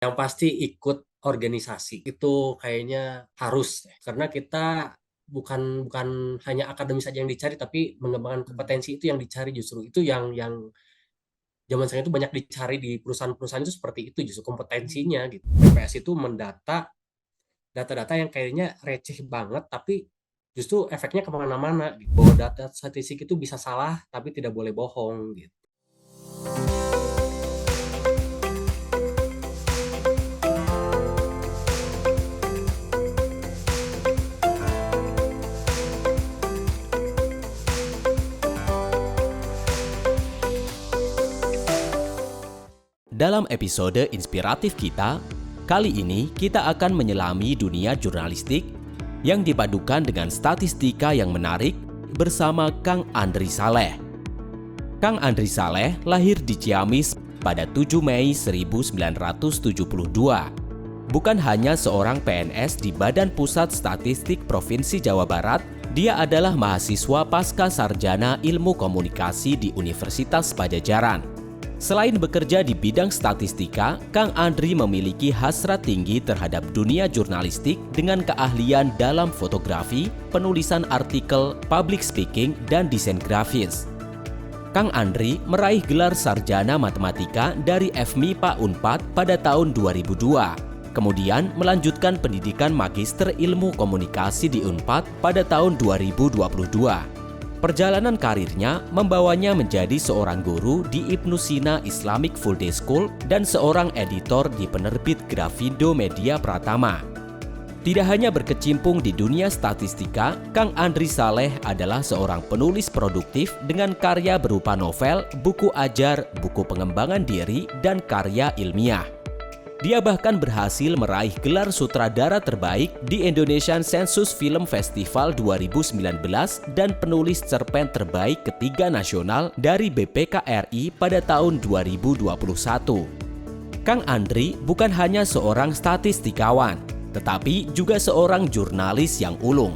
Yang pasti ikut organisasi itu kayaknya harus ya. Karena kita bukan bukan hanya akademis saja yang dicari, tapi mengembangkan Hmm. kompetensi itu yang dicari, justru itu yang zaman sekarang itu banyak dicari di perusahaan-perusahaan itu, seperti itu justru kompetensinya gitu. BPS itu mendata data-data yang kayaknya receh banget, tapi justru efeknya kemana-mana gitu. Bahwa data statistik itu bisa salah tapi tidak boleh bohong gitu. Dalam episode inspiratif kita, kali ini kita akan menyelami dunia jurnalistik yang dipadukan dengan statistika yang menarik bersama Kang Andri Saleh. Kang Andri Saleh lahir di Ciamis pada 7 Mei 1972. Bukan hanya seorang PNS di Badan Pusat Statistik Provinsi Jawa Barat, dia adalah mahasiswa pasca sarjana Ilmu Komunikasi di Universitas Padjadjaran. Selain bekerja di bidang statistika, Kang Andri memiliki hasrat tinggi terhadap dunia jurnalistik dengan keahlian dalam fotografi, penulisan artikel, public speaking, dan desain grafis. Kang Andri meraih gelar sarjana matematika dari FMIPA Unpad pada tahun 2002. Kemudian melanjutkan pendidikan magister ilmu komunikasi di Unpad pada tahun 2022. Perjalanan karirnya membawanya menjadi seorang guru di Ibnu Sina Islamic Full Day School dan seorang editor di penerbit Grafindo Media Pratama. Tidak hanya berkecimpung di dunia statistika, Kang Andri Saleh adalah seorang penulis produktif dengan karya berupa novel, buku ajar, buku pengembangan diri, dan karya ilmiah. Dia bahkan berhasil meraih gelar sutradara terbaik di Indonesian Sensus Film Festival 2019 dan penulis cerpen terbaik ketiga nasional dari BPKRI pada tahun 2021. Kang Andri bukan hanya seorang statistikawan, tetapi juga seorang jurnalis yang ulung.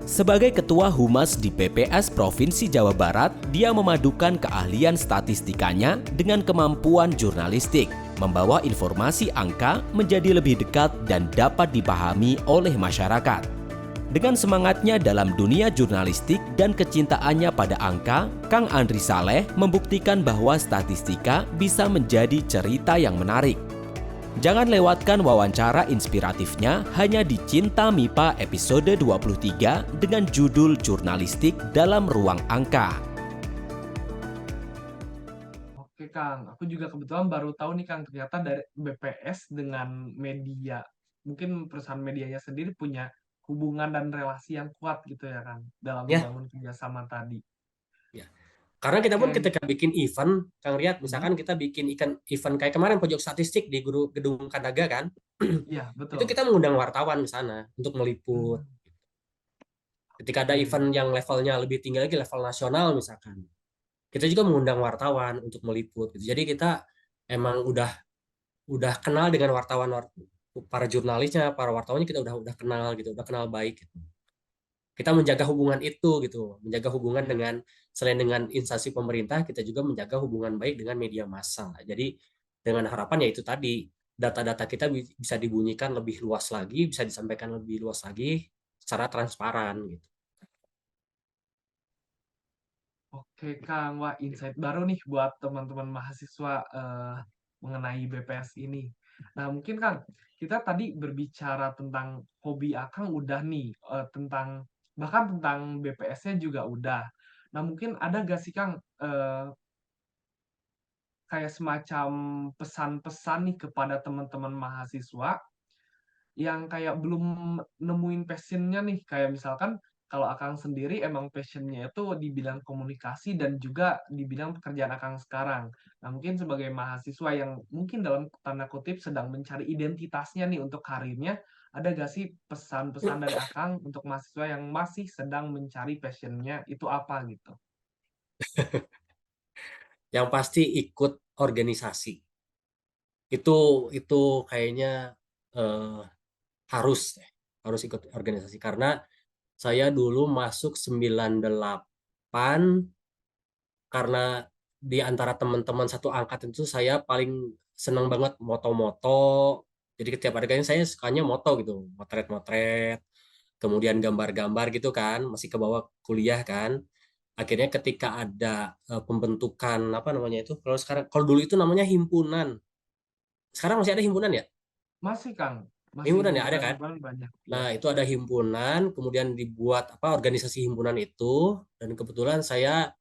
Sebagai Ketua Humas di PPS Provinsi Jawa Barat, dia memadukan keahlian statistikanya dengan kemampuan jurnalistik, membawa informasi angka menjadi lebih dekat dan dapat dipahami oleh masyarakat. Dengan semangatnya dalam dunia jurnalistik dan kecintaannya pada angka, Kang Andri Saleh membuktikan bahwa statistika bisa menjadi cerita yang menarik. Jangan lewatkan wawancara inspiratifnya hanya di Cinta MIPA episode 23 dengan judul Jurnalistik dalam Ruang Angka. Oke Kang, aku juga kebetulan baru tahu nih Kang, ternyata dari BPS dengan media, mungkin perusahaan medianya sendiri punya hubungan dan relasi yang kuat gitu ya Kang, dalam Ya, membangun kerjasama tadi. ya. Karena kita pun Oke, ketika bikin event, Kang Riyad, hmm, misalkan kita bikin event kayak kemarin pojok statistik di gedung Kadaga kan, iya itu betul. kita mengundang wartawan di sana untuk meliput. Hmm, Ketika ada oke. event yang levelnya lebih tinggi lagi, level nasional misalkan, kita juga mengundang wartawan untuk meliput gitu. Jadi kita emang udah kenal dengan wartawan, para jurnalisnya, para wartawannya kita udah kenal gitu, udah kenal baik gitu. Kita menjaga hubungan itu gitu, menjaga hubungan Iya. dengan, selain dengan instansi pemerintah, kita juga menjaga hubungan baik dengan media massa. Jadi dengan harapan ya itu tadi, data-data kita bisa dibunyikan lebih luas lagi, bisa disampaikan lebih luas lagi secara transparan gitu. Oke Kang, wah insight baru nih buat teman-teman mahasiswa mengenai BPS ini. Nah mungkin Kang, kita tadi berbicara tentang hobi Akang udah nih, tentang bahkan tentang BPS-nya juga udah. Nah mungkin ada gak sih Kang, kayak semacam pesan-pesan nih kepada teman-teman mahasiswa yang kayak belum nemuin passion-nya nih, kayak misalkan kalau Akang sendiri emang passion-nya itu di bidang komunikasi dan juga di bidang pekerjaan Akang sekarang. Nah, mungkin sebagai mahasiswa yang mungkin dalam tanda kutip sedang mencari identitasnya nih untuk karirnya, ada gak sih pesan-pesan dari Akang untuk mahasiswa yang masih sedang mencari passion-nya itu apa gitu? Yang pasti ikut organisasi. Itu itu kayaknya eh, harus ya, harus ikut organisasi karena saya dulu masuk 98 karena di antara teman-teman satu angkatan itu saya paling senang banget moto-moto. Jadi setiap adegannya saya sukanya moto gitu, motret-motret, kemudian gambar-gambar gitu kan, masih ke bawah kuliah kan. Akhirnya ketika ada pembentukan apa namanya itu, kalau sekarang, kalau dulu itu namanya himpunan. Sekarang masih ada himpunan ya? Masih Kang, masih Himpunan ya ada beberapa kan? himpunan banyak. Ya. Nah, itu ada himpunan, kemudian dibuat apa organisasi himpunan itu, dan kebetulan saya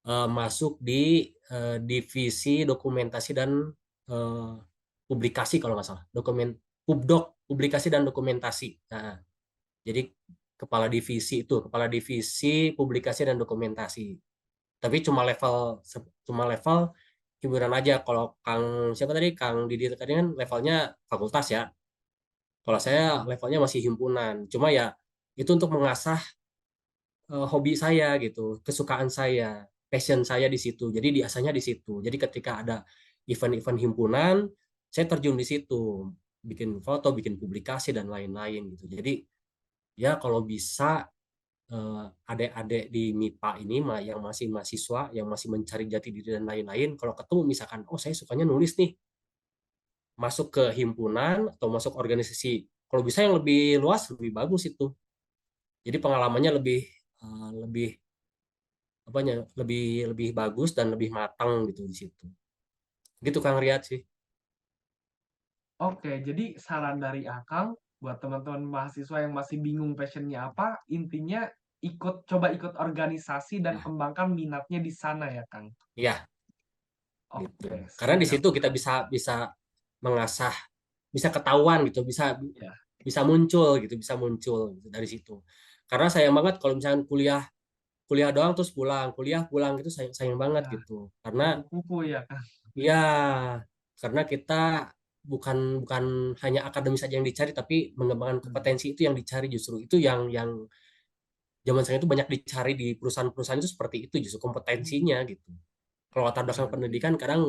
masuk di divisi dokumentasi dan eh, publikasi kalau nggak salah, publikasi dan dokumentasi. Nah, jadi kepala divisi publikasi dan dokumentasi. Tapi cuma level himpunan aja. Kalau siapa tadi, Kang Didi tadi kan levelnya fakultas ya. Kalau saya levelnya masih himpunan. Cuma ya itu untuk mengasah hobi saya gitu, kesukaan saya, passion saya di situ. Jadi diasahnya di situ. Jadi ketika ada event-event himpunan, saya terjun di situ, bikin foto, bikin publikasi dan lain-lain gitu. Jadi ya kalau bisa adik-adik di MIPA ini yang masih mahasiswa, yang masih mencari jati diri dan lain-lain, kalau ketemu misalkan, oh saya sukanya nulis nih, masuk ke himpunan atau masuk organisasi. Kalau bisa yang lebih luas, lebih bagus itu. Jadi pengalamannya lebih apanya lebih lebih bagus dan lebih matang gitu di situ. Gitu Kang Riyad sih. Oke, jadi saran dari Akang buat teman-teman mahasiswa yang masih bingung passionnya apa, intinya coba ikut organisasi dan Ya, kembangkan minatnya di sana ya, Kang. ya gitu. Oke, Karena di siap. situ kita bisa bisa mengasah, bisa ketahuan gitu, bisa Ya, bisa muncul gitu, gitu dari situ. Karena sayang banget kalau misalnya kuliah kuliah doang terus pulang, kuliah pulang gitu, sayang sayang banget ya, gitu. Karena kupu-kupu ya, Kang. ya karena kita bukan bukan hanya akademis saja yang dicari, tapi mengembangkan Hmm, kompetensi itu yang dicari, justru itu yang zaman sekarang itu banyak dicari di perusahaan-perusahaan itu, seperti itu justru kompetensinya gitu. Kalau latar belakang benar. pendidikan kadang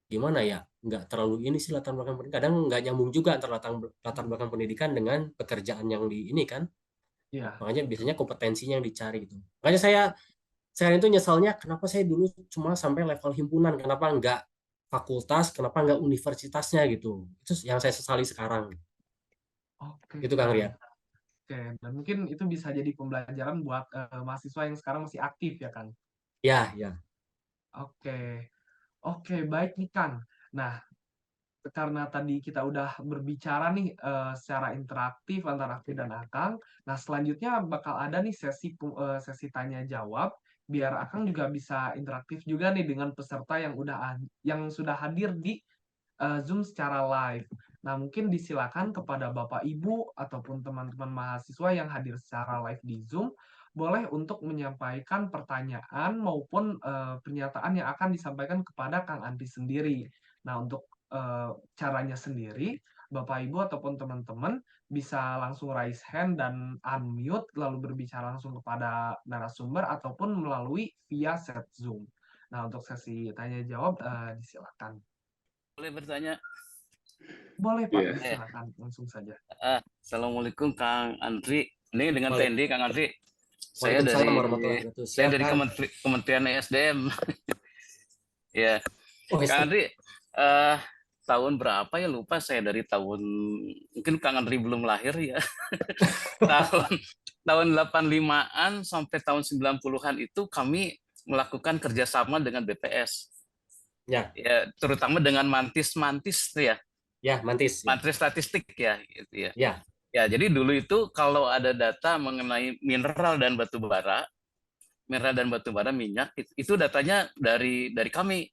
gimana ya, nggak terlalu ini sih latar belakang pendidikan, kadang nggak nyambung juga antara latar Hmm, belakang pendidikan dengan pekerjaan yang di ini kan. ya, Makanya biasanya kompetensinya yang dicari gitu. Makanya saya sekarang itu nyesalnya kenapa saya dulu cuma sampai level himpunan, kenapa nggak fakultas, kenapa nggak universitasnya gitu. Itu yang saya sesali sekarang. oke, Itu Kang Kang. Riyad. Oke, dan mungkin itu bisa jadi pembelajaran buat mahasiswa yang sekarang masih aktif ya, Kang. Ya, ya. Oke, oke, baik nih, Kang. Nah, karena tadi kita udah berbicara nih secara interaktif antara aku dan Akang. Nah, selanjutnya bakal ada nih sesi tanya jawab biar Akang juga bisa interaktif juga nih dengan peserta yang sudah hadir di Zoom secara live. Nah, mungkin disilakan kepada Bapak Ibu ataupun teman-teman mahasiswa yang hadir secara live di Zoom boleh untuk menyampaikan pertanyaan maupun pernyataan yang akan disampaikan kepada Kang Andri sendiri. Nah, untuk caranya sendiri, Bapak Ibu ataupun teman-teman bisa langsung raise hand dan unmute lalu berbicara langsung kepada narasumber ataupun melalui via chat Zoom. Nah, untuk sesi tanya jawab disilakan. Boleh bertanya? Boleh Pak, Iya. silakan langsung saja. Assalamualaikum Kang Andri. Ini dengan Waalaikum- TND Kang Andri. Waalaikumsalam warahmatullahi wabarakatuh. Saya Siap, dari Kang. Kementerian ESDM. Ya, Oh, Kang Andri, tahun berapa ya lupa saya, dari tahun mungkin Kang Andri belum lahir ya. tahun tahun 85-an sampai tahun 90-an itu kami melakukan kerjasama dengan BPS. ya, Ya, terutama dengan Mantis tuh ya. ya, Mantis ya. Mantis statistik ya gitu ya. Ya, Ya, jadi dulu itu kalau ada data mengenai mineral dan batu bara, minyak, itu datanya dari kami.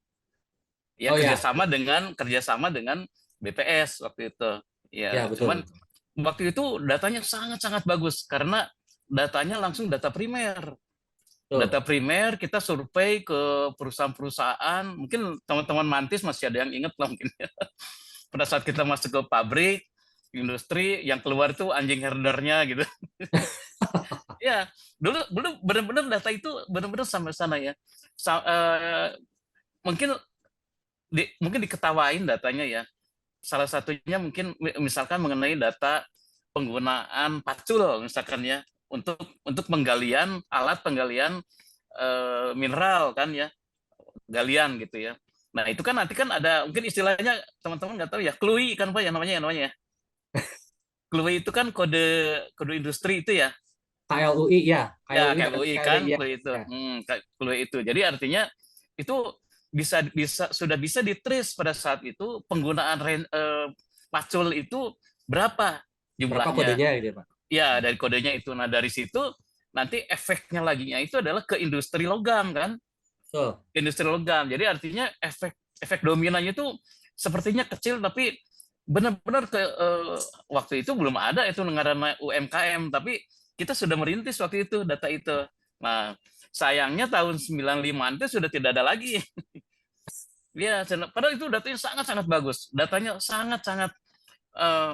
Ya, oh ya, kerjasama dengan BPS waktu itu. ya Ya, betul, cuman betul. waktu itu datanya sangat-sangat bagus karena datanya langsung data primer. Betul. Data primer kita survei ke perusahaan-perusahaan. Mungkin teman-teman Mantis masih ada yang ingat lah mungkin. Pada saat kita masuk ke pabrik, industri, yang keluar itu anjing herdernya gitu. Ya, dulu dulu benar-benar data itu benar-benar sampai sana ya. Mungkin mungkin diketawain datanya ya. Salah satunya mungkin misalkan mengenai data penggunaan pacul misalkan ya, untuk alat penggalian mineral kan ya, galian gitu ya. Nah, itu kan nanti kan ada mungkin istilahnya teman-teman nggak tahu ya, KLUI kan Pak ya namanya ya. KLUI itu kan kode kode industri itu ya. KLUI ya, Ya, KLUI ada KLUI kan, KLUI ya. KLUI itu. Ya. KLUI itu. Jadi artinya itu sudah bisa di-trace pada saat itu penggunaan pacul itu berapa Berapa jumlahnya. kodenya gitu ya, Pak? Ya, dari kodenya itu. Nah, dari situ nanti efeknya laginya itu adalah ke industri logam kan. Betul. Industri logam. Jadi artinya efek efek dominannya itu sepertinya kecil tapi benar-benar waktu itu belum ada itu ngaranna UMKM, tapi kita sudah merintis waktu itu data itu. Nah, sayangnya tahun 95 itu sudah tidak ada lagi. Ya, padahal itu datanya sangat-sangat bagus. Datanya sangat-sangat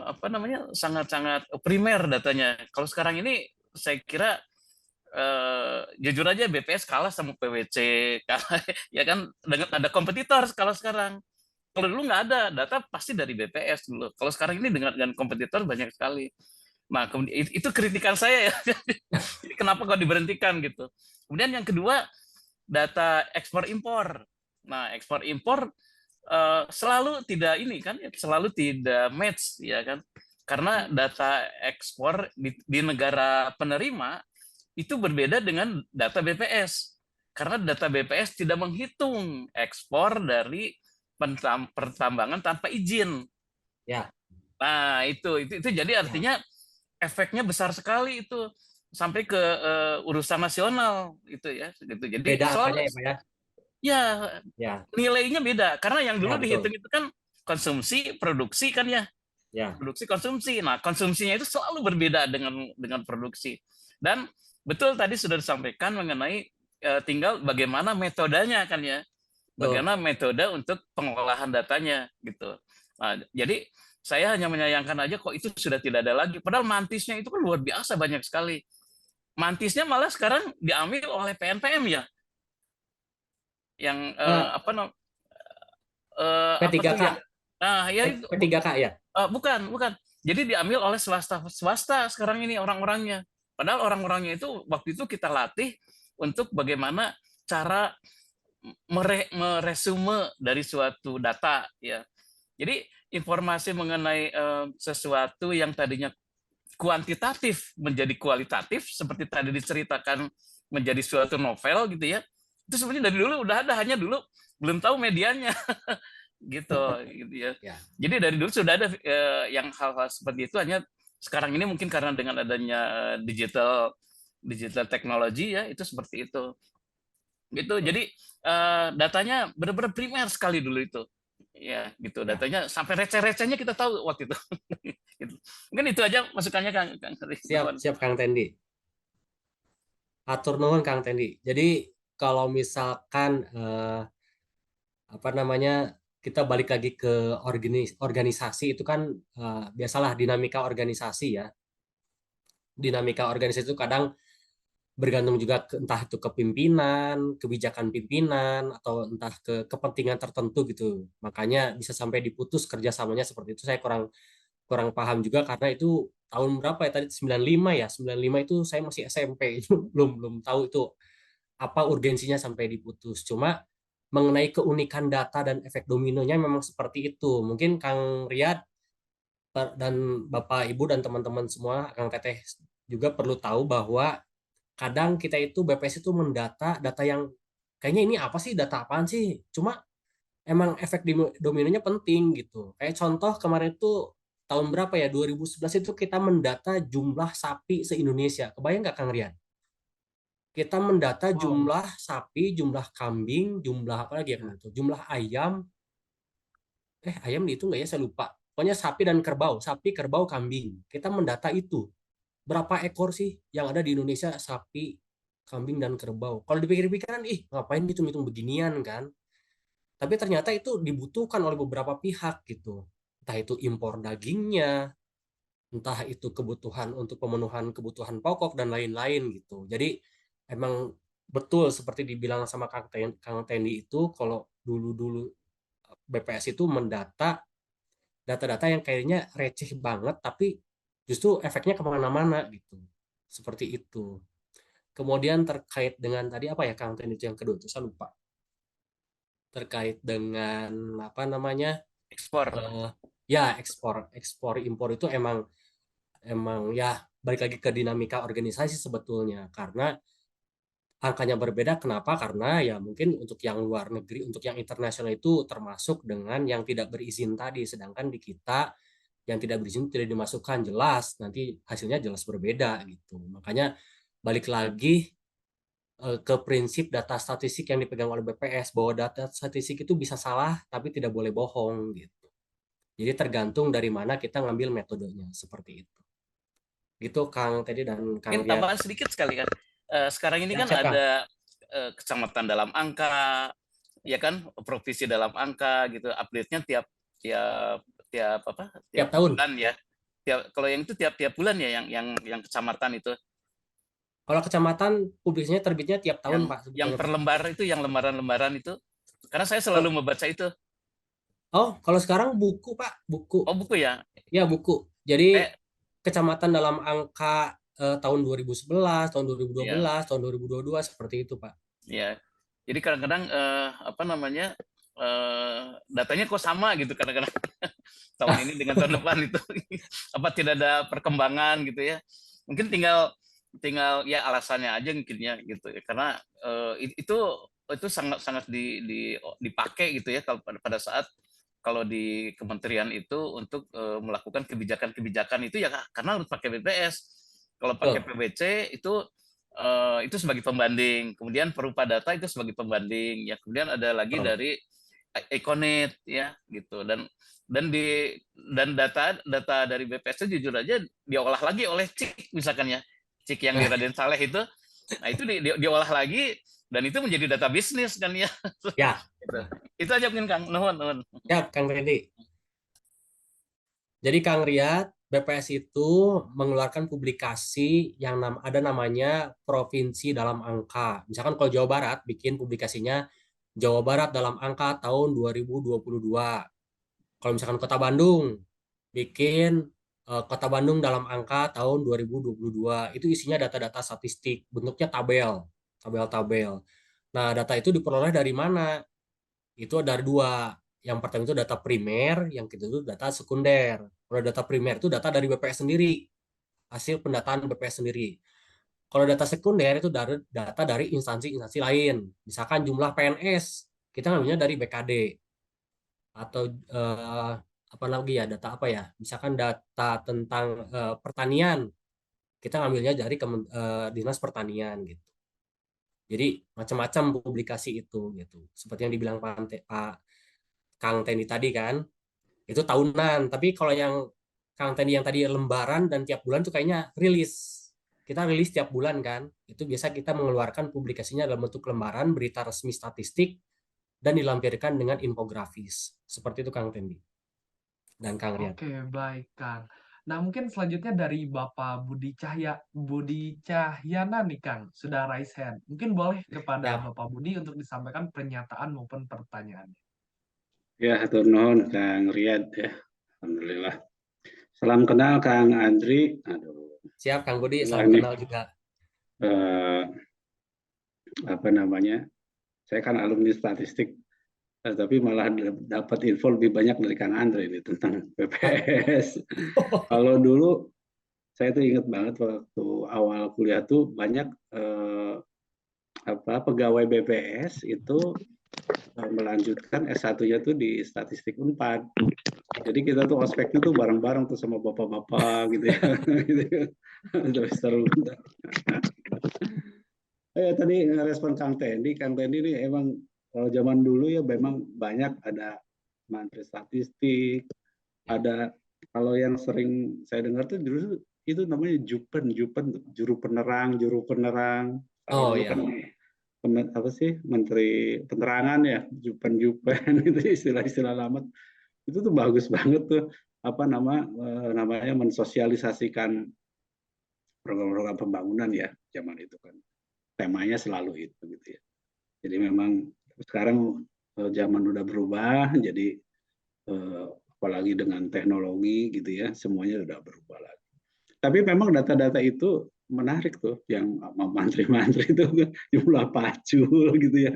apa namanya? Sangat-sangat primer datanya. Kalau sekarang ini saya kira jujur aja BPS kalah sama PwC, kalah ya kan dengan ada kompetitor kalau sekarang. Kalau dulu nggak ada, data pasti dari BPS dulu. Kalau sekarang ini dengan kompetitor banyak sekali. Nah, itu kritikan saya ya. Jadi kenapa kok diberhentikan gitu. Kemudian yang kedua, data ekspor impor. Nah, ekspor impor selalu tidak ini kan, selalu tidak match ya kan. Karena data ekspor di negara penerima itu berbeda dengan data BPS. Karena data BPS tidak menghitung ekspor dari pertambangan tanpa izin. Ya. Nah, itu jadi artinya efeknya besar sekali itu sampai ke urusan nasional itu ya gitu. Jadi Beda soal angkanya ya, Pak ya? ya Ya. nilainya beda karena yang Ya, dulu betul. dihitung itu kan konsumsi, produksi kan ya. Ya. Produksi konsumsi. Nah, konsumsinya itu selalu berbeda dengan produksi. Dan betul tadi sudah disampaikan mengenai tinggal bagaimana metodenya kan ya. Betul. Bagaimana metode untuk pengolahan datanya gitu. Nah, jadi saya hanya menyayangkan aja kok itu sudah tidak ada lagi. Padahal mantisnya itu kan luar biasa banyak sekali. Mantisnya malah sekarang diambil oleh PNPM ya. Yang Eh, apa namanya? Apa tuh P3K. yang ya itu P3K ya? bukan. Jadi diambil oleh swasta sekarang ini orang-orangnya. Padahal orang-orangnya itu waktu itu kita latih untuk bagaimana cara meresume dari suatu data ya. Jadi informasi mengenai sesuatu yang tadinya kuantitatif menjadi kualitatif seperti tadi diceritakan menjadi suatu novel gitu ya. Itu sebenarnya dari dulu udah ada, hanya dulu belum tahu medianya gitu ya. Ya. Jadi dari dulu sudah ada yang hal-hal seperti itu, hanya sekarang ini mungkin karena dengan adanya digital teknologi ya itu seperti itu. Gitu. Jadi datanya benar-benar primer sekali dulu itu. Ya, gitu. Ya. Datanya sampai receh-recehnya kita tahu waktu itu. Gitu. Mungkin itu aja masukannya Kang. Siap Kang Tendi. Atur nuhun Kang Tendi. Jadi kalau misalkan apa namanya, kita balik lagi ke organisasi itu kan biasalah dinamika organisasi ya. Dinamika organisasi itu kadang bergantung juga entah itu ke pimpinan, kebijakan pimpinan, atau entah ke kepentingan tertentu gitu. Makanya bisa sampai diputus kerjasamanya seperti itu. Saya kurang kurang paham juga karena itu tahun berapa ya tadi, 95 ya. 95 itu saya masih SMP. belum belum tahu itu apa urgensinya sampai diputus. Cuma mengenai keunikan data dan efek dominonya memang seperti itu. Mungkin Kang Riyad dan Bapak Ibu dan teman-teman semua, Kang Teteh juga perlu tahu bahwa kadang kita itu BPS itu mendata data yang kayaknya ini apa sih, data apaan sih, cuma emang efek dominonya penting gitu. Kayak contoh kemarin itu tahun berapa ya, 2011 itu kita mendata jumlah sapi se-Indonesia. Kebayang nggak Kang Rian? Kita mendata Wow. jumlah sapi, jumlah kambing, jumlah apa lagi ya kemarin itu, jumlah ayam. Ayam dihitung nggak ya, saya lupa. Pokoknya sapi dan kerbau, sapi, kerbau, kambing. Kita mendata itu. Berapa ekor sih yang ada di Indonesia, sapi, kambing, dan kerbau. Kalau dipikir-pikir kan, ngapain hitung-hitung beginian kan. Tapi ternyata itu dibutuhkan oleh beberapa pihak gitu. Entah itu impor dagingnya, entah itu kebutuhan untuk pemenuhan kebutuhan pokok, dan lain-lain gitu. Jadi emang betul seperti dibilang sama Kang Tendi itu, kalau dulu-dulu BPS itu mendata data-data yang kayaknya receh banget, tapi justru efeknya kemana-mana gitu. Seperti itu. Kemudian terkait dengan tadi apa ya Kang Tendi, itu yang kedua itu saya lupa. terkait dengan apa namanya, Ekspor. ya ekspor ekspor impor itu emang emang ya balik lagi ke dinamika organisasi sebetulnya, karena angkanya berbeda. Kenapa? Karena ya mungkin untuk yang luar negeri, untuk yang internasional itu termasuk dengan yang tidak berizin tadi, sedangkan di kita yang tidak berizin tidak dimasukkan, jelas nanti hasilnya jelas berbeda gitu. Makanya balik lagi ke prinsip data statistik yang dipegang oleh BPS, bahwa data statistik itu bisa salah tapi tidak boleh bohong gitu. Jadi tergantung dari mana kita ngambil metodenya, seperti itu. Gitu Kang Teddy dan Kang Mungkin Ria. tambahan sedikit sekali kan. Sekarang ini Ya, kan siap Kang. ada kecamatan dalam angka, ya kan, provinsi dalam angka gitu. Update-nya tiap tiap tiap apa? Tiap Tiap tahun. bulan ya. Kalau yang itu tiap bulan ya, yang kecamatan itu. Kalau kecamatan publikasinya terbitnya tiap tahun Pak Yang sebetulnya per Pak. lembar itu, yang lembaran-lembaran itu. Karena saya selalu membaca itu. Oh, kalau sekarang buku Pak, buku. Oh, buku ya. Ya, buku. Jadi Eh, kecamatan dalam angka tahun 2011, tahun ya, 2012, tahun 2022 seperti itu Pak. ya. Jadi kadang-kadang apa namanya? Datanya kok sama gitu kadang-kadang. Tahun ini dengan tahun depan itu apa tidak ada perkembangan gitu ya. Mungkin tinggal tinggal ya alasannya aja mungkin ya gitu ya. Karena itu sangat-sangat dipakai gitu ya kalau pada saat kalau di kementerian itu untuk melakukan kebijakan-kebijakan itu ya karena harus pakai BPS. Kalau pakai Betul. PBC itu sebagai pembanding, kemudian Perupa Data itu sebagai pembanding, ya kemudian ada lagi Betul. dari Econet ya gitu dan data dari BPS itu jujur aja diolah lagi oleh CIK misalkan ya, CIK yang di Raden Saleh itu, nah itu diolah lagi dan itu menjadi data bisnis kan ya. Ya, Gitu. Itu aja mungkin Kang, nuhun. ya Kang Teddy. Jadi Kang Riyad, BPS itu mengeluarkan publikasi yang ada namanya Provinsi Dalam Angka. Misalkan kalau Jawa Barat bikin publikasinya Jawa Barat dalam angka tahun 2022. Kalau misalkan Kota Bandung bikin Kota Bandung dalam angka tahun 2022. Itu isinya data-data statistik, bentuknya tabel, tabel-tabel. Nah, data itu diperoleh dari mana? Itu ada dua. Yang pertama itu data primer, yang kedua itu data sekunder. Kalau data primer itu data dari BPS sendiri, hasil pendataan BPS sendiri. Kalau data sekunder itu dari data dari instansi-instansi lain. Misalkan jumlah PNS, kita ngambilnya dari BKD. Atau apa lagi ya, data apa ya? Misalkan data tentang pertanian, kita ngambilnya dari Dinas Pertanian gitu. Jadi macam-macam publikasi itu gitu. Seperti yang dibilang Pak Kang Tendi tadi kan, itu tahunan. Tapi kalau yang Kang Tendi yang tadi lembaran dan tiap bulan tuh kayaknya rilis. Kita rilis tiap bulan kan. Itu biasa kita mengeluarkan publikasinya dalam bentuk lembaran, berita resmi statistik, dan dilampirkan dengan infografis. Seperti itu Kang Tendi dan Kang Rian. Oke, baik, Kang. Nah, mungkin selanjutnya dari Bapak Budi Cahyana nih, Kang, sudah raise hand. Mungkin boleh kepada Ya, Bapak Budi untuk disampaikan pernyataan maupun pertanyaan. Ya, hatur nuhun Kang Riyad ya. Alhamdulillah. Salam kenal Kang Andri. Aduh, siap Kang Budi, inilah salam nih kenal juga. eh, apa namanya? Saya kan alumni statistik, tapi malah dapat info lebih banyak dari Kang Andri ini tentang BPS. Kalau dulu saya tuh ingat banget waktu awal kuliah tuh banyak pegawai BPS itu melanjutkan S1-nya tuh di statistik Unpad. Jadi kita tuh ospeknya tuh bareng-bareng tuh sama bapak-bapak gitu ya. Terus seru. Tadi ngerespon Kang Tendi ini emang kalau zaman dulu ya memang banyak ada mantri statistik, ada kalau yang sering saya dengar tuh dulu itu namanya jupen, juru penerang. Kalau Oh dulu ya, kan apa sih menteri penerangan ya, jupen itu istilah-istilah lama. Itu tuh bagus banget tuh namanya mensosialisasikan program-program pembangunan ya zaman itu kan temanya selalu itu gitu ya. Jadi memang sekarang zaman udah berubah, jadi apalagi dengan teknologi gitu ya, semuanya udah berubah lagi. Tapi memang data-data itu menarik tuh, yang mantri-mantri itu jumlah pacul gitu ya.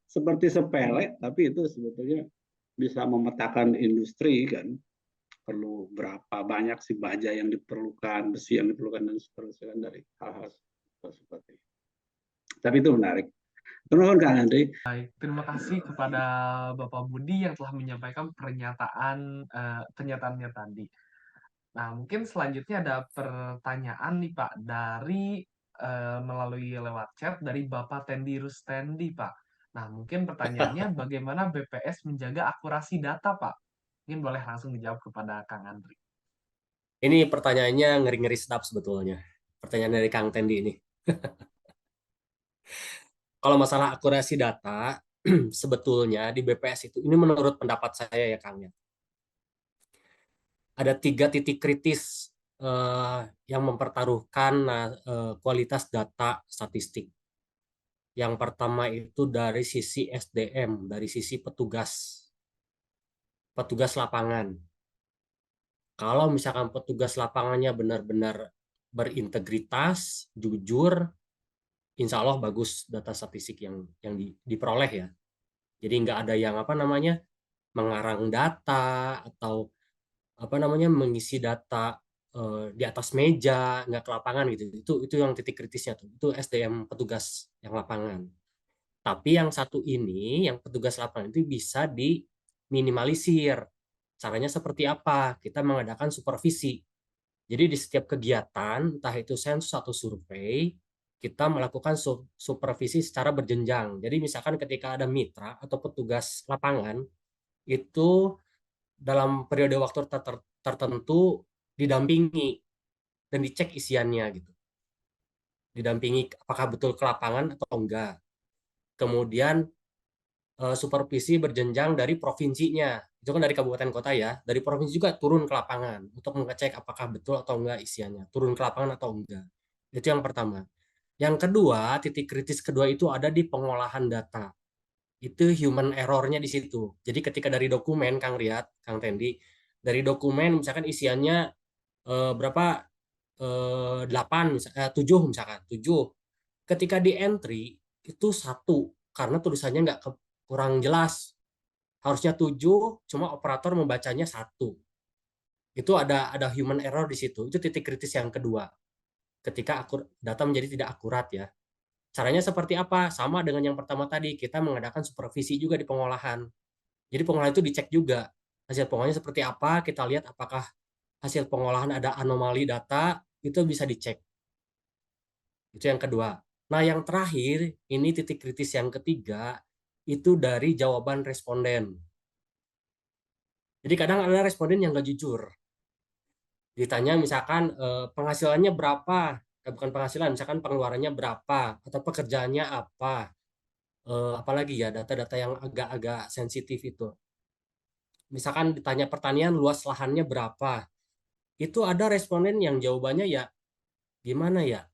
seperti sepele, tapi itu sebetulnya bisa memetakan industri kan. Perlu berapa banyak sih baja yang diperlukan, besi yang diperlukan, dan seterusnya kan, dari hal-hal seperti itu. Tapi itu menarik. Terima kasih Kang Andri. Baik, terima kasih kepada Bapak Budi yang telah menyampaikan pernyataannya tadi. Nah, mungkin selanjutnya ada pertanyaan nih Pak dari melalui lewat chat dari Bapak Tendi Rustendi Pak. Nah, mungkin pertanyaannya bagaimana BPS menjaga akurasi data Pak? Mungkin boleh langsung dijawab kepada Kang Andri. Ini pertanyaannya ngeri-ngeri sedap sebetulnya. Pertanyaan dari Kang Tendi ini. Kalau masalah akurasi data, sebetulnya di BPS itu, ini menurut pendapat saya ya Kang ya, ada 3 titik kritis yang mempertaruhkan kualitas data statistik. Yang pertama itu dari sisi SDM, dari sisi petugas lapangan. Kalau misalkan petugas lapangannya benar-benar berintegritas, jujur, insya Allah bagus data statistik yang diperoleh ya. Jadi nggak ada yang mengarang data atau mengisi data di atas meja, nggak ke lapangan gitu. Itu yang titik kritisnya tuh. Itu SDM petugas yang lapangan. Tapi yang satu ini, yang petugas lapangan itu bisa diminimalisir. Caranya seperti apa? Kita mengadakan supervisi. Jadi di setiap kegiatan, entah itu sensus atau survei, kita melakukan supervisi secara berjenjang. Jadi misalkan ketika ada mitra atau petugas lapangan, itu dalam periode waktu tertentu didampingi dan dicek isiannya gitu. Didampingi apakah betul ke lapangan atau enggak. Kemudian supervisi berjenjang dari provinsinya. Itu kan dari kabupaten kota ya. Dari provinsi juga turun ke lapangan untuk mengecek apakah betul atau enggak isiannya. Turun ke lapangan atau enggak. Itu yang pertama. Yang kedua, titik kritis kedua itu ada di pengolahan data. Itu human error-nya di situ. Jadi ketika dari dokumen, Kang Riyad, Kang Tendi, dari dokumen misalkan isiannya berapa? 8, 7 misalkan. 7. Ketika di entry, itu 1. Karena tulisannya nggak kurang jelas. Harusnya 7, cuma operator membacanya 1. Itu ada human error di situ. Itu titik kritis yang kedua. Ketika data menjadi tidak akurat ya. Caranya seperti apa? Sama dengan yang pertama tadi, kita mengadakan supervisi juga di pengolahan. Jadi pengolahan itu dicek juga. Hasil pengolahannya seperti apa, kita lihat apakah hasil pengolahan ada anomali data, itu bisa dicek. Itu yang kedua. Nah, yang terakhir, ini titik kritis yang ketiga, itu dari jawaban responden. Jadi kadang ada responden yang nggak jujur. Ditanya misalkan penghasilannya berapa, bukan penghasilan, misalkan pengeluarannya berapa, atau pekerjaannya apa. Apalagi ya data-data yang agak-agak sensitif itu. Misalkan ditanya pertanian luas lahannya berapa, itu ada responden yang jawabannya ya gimana ya,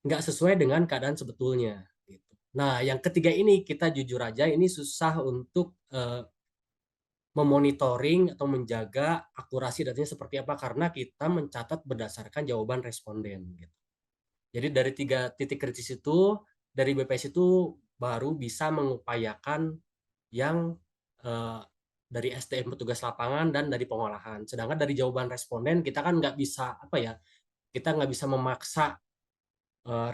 nggak sesuai dengan keadaan sebetulnya. Gitu. Nah, yang ketiga ini kita jujur aja ini susah untuk memonitoring atau menjaga akurasi datanya seperti apa karena kita mencatat berdasarkan jawaban responden. Gitu. Jadi dari 3 titik kritis itu dari BPS itu baru bisa mengupayakan yang dari SDM petugas lapangan dan dari pengolahan. Sedangkan dari jawaban responden kita kan nggak bisa kita nggak bisa memaksa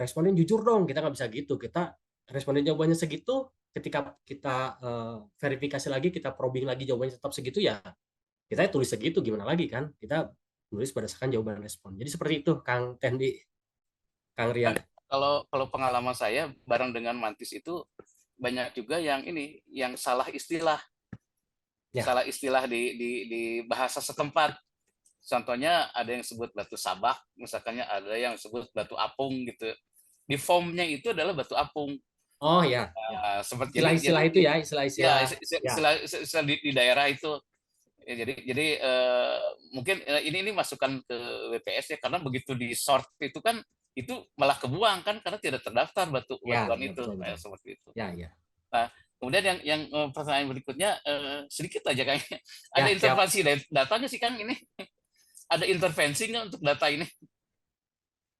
responden jujur dong, kita nggak bisa gitu. Kita responden jawabannya segitu, ketika kita verifikasi lagi, kita probing lagi jawabannya tetap segitu ya, kita tulis segitu gimana lagi kan? Kita tulis berdasarkan jawaban respon. Jadi seperti itu, Kang Tendi, Kang Rian. Kalau pengalaman saya bareng dengan Mantis itu banyak juga yang salah istilah. Ya. Salah istilah di bahasa setempat. Contohnya ada yang sebut batu sabak, misalkannya ada yang sebut batu apung gitu. Di formnya itu adalah batu apung. Oh ya, seperti istilah-istilah itu ya, istilah di daerah itu. Ya, jadi mungkin ini masukan ke BPS ya, karena begitu di sort itu kan itu malah kebuang kan karena tidak terdaftar batuan ya, itu. betul. Seperti itu. Ya. Nah, kemudian yang pertanyaan berikutnya sedikit aja kayaknya. Ada Ya, intervensi datanya sih Kang ini. Ada intervensi nggak untuk data ini?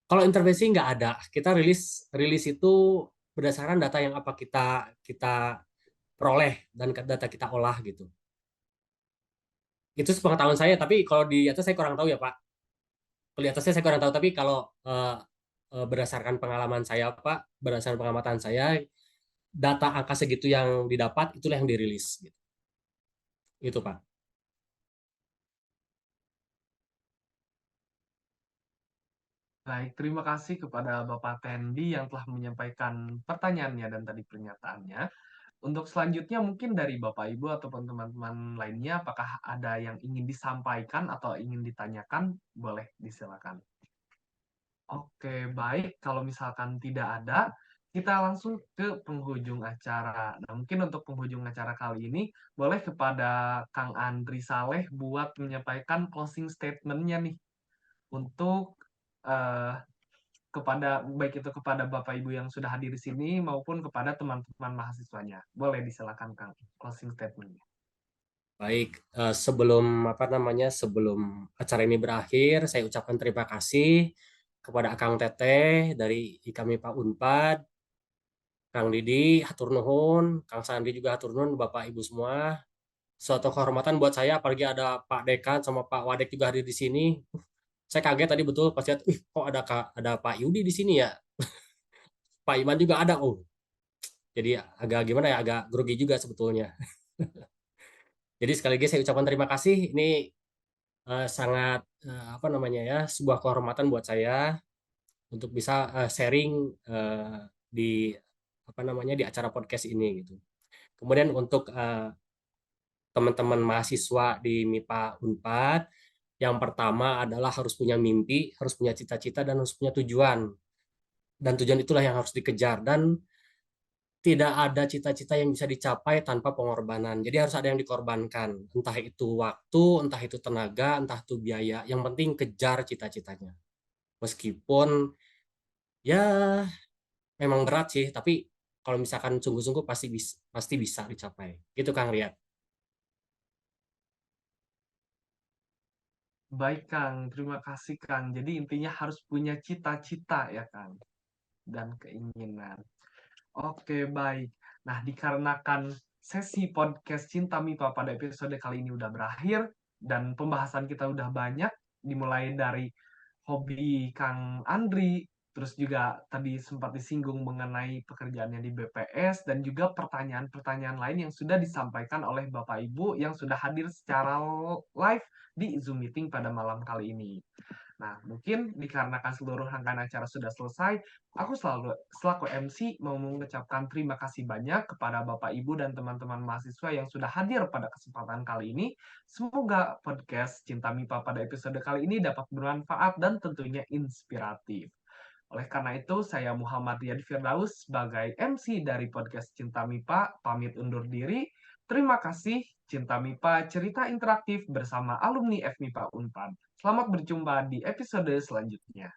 Kalau intervensi nggak ada. Kita rilis itu berdasarkan data yang apa kita peroleh dan data kita olah gitu. Itu sepengetahuan saya, tapi kalau di atas saya kurang tahu ya Pak. Kalau di atasnya saya kurang tahu, tapi kalau berdasarkan pengalaman saya Pak, berdasarkan pengamatan saya, data angka segitu yang didapat itulah yang dirilis gitu. Itu Pak. Baik, terima kasih kepada Bapak Tendi yang telah menyampaikan pertanyaannya dan tadi pernyataannya. Untuk selanjutnya mungkin dari Bapak Ibu ataupun teman-teman lainnya, apakah ada yang ingin disampaikan atau ingin ditanyakan? Boleh disilakan. Oke, baik. Kalau misalkan tidak ada, kita langsung ke penghujung acara. Nah, mungkin untuk penghujung acara kali ini, boleh kepada Kang Andri Saleh buat menyampaikan closing statement-nya nih untuk eh, kepada baik itu kepada Bapak Ibu yang sudah hadir di sini maupun kepada teman-teman mahasiswanya. Boleh disilakan Kang closing statement-nya. Baik, sebelum acara ini berakhir, saya ucapkan terima kasih kepada Akang Teteh dari IKAMI Pak Unpad, Kang Didi, hatur nuhun, Kang Sandi juga hatur nuhun, Bapak Ibu semua. Suatu kehormatan buat saya, apalagi ada Pak Dekan sama Pak Wadek juga hadir di sini. Saya kaget tadi betul pas lihat, kok ada Pak Yudi di sini ya? Pak Iman juga ada, oh. Jadi agak gimana ya, agak grogi juga sebetulnya. Jadi sekali lagi saya ucapkan terima kasih. Ini sangat sebuah kehormatan buat saya untuk bisa sharing di di acara podcast ini gitu. Kemudian untuk teman-teman mahasiswa di MIPA Unpad, yang pertama adalah harus punya mimpi, harus punya cita-cita, dan harus punya tujuan. Dan tujuan itulah yang harus dikejar. Dan tidak ada cita-cita yang bisa dicapai tanpa pengorbanan. Jadi harus ada yang dikorbankan. Entah itu waktu, entah itu tenaga, entah itu biaya. Yang penting kejar cita-citanya. Meskipun ya memang berat sih, tapi kalau misalkan sungguh-sungguh pasti bisa dicapai. Gitu Kang Riyad. Baik Kang, terima kasih Kang. Jadi intinya harus punya cita-cita ya Kang dan keinginan. Oke, baik. Nah, dikarenakan sesi podcast Cinta MIPA pada episode kali ini udah berakhir dan pembahasan kita udah banyak, dimulai dari hobi Kang Andri, terus juga tadi sempat disinggung mengenai pekerjaannya di BPS, dan juga pertanyaan-pertanyaan lain yang sudah disampaikan oleh Bapak Ibu yang sudah hadir secara live di Zoom meeting pada malam kali ini. Nah, mungkin dikarenakan seluruh rangkaian acara sudah selesai, aku selaku MC mau mengucapkan terima kasih banyak kepada Bapak Ibu dan teman-teman mahasiswa yang sudah hadir pada kesempatan kali ini. Semoga podcast Cinta MIPA pada episode kali ini dapat bermanfaat dan tentunya inspiratif. Oleh karena itu, saya Muhammad Riyad Firdaus sebagai MC dari podcast Cinta MIPA pamit undur diri. Terima kasih, Cinta MIPA cerita interaktif bersama alumni FMIPA Unpad. Selamat berjumpa di episode selanjutnya.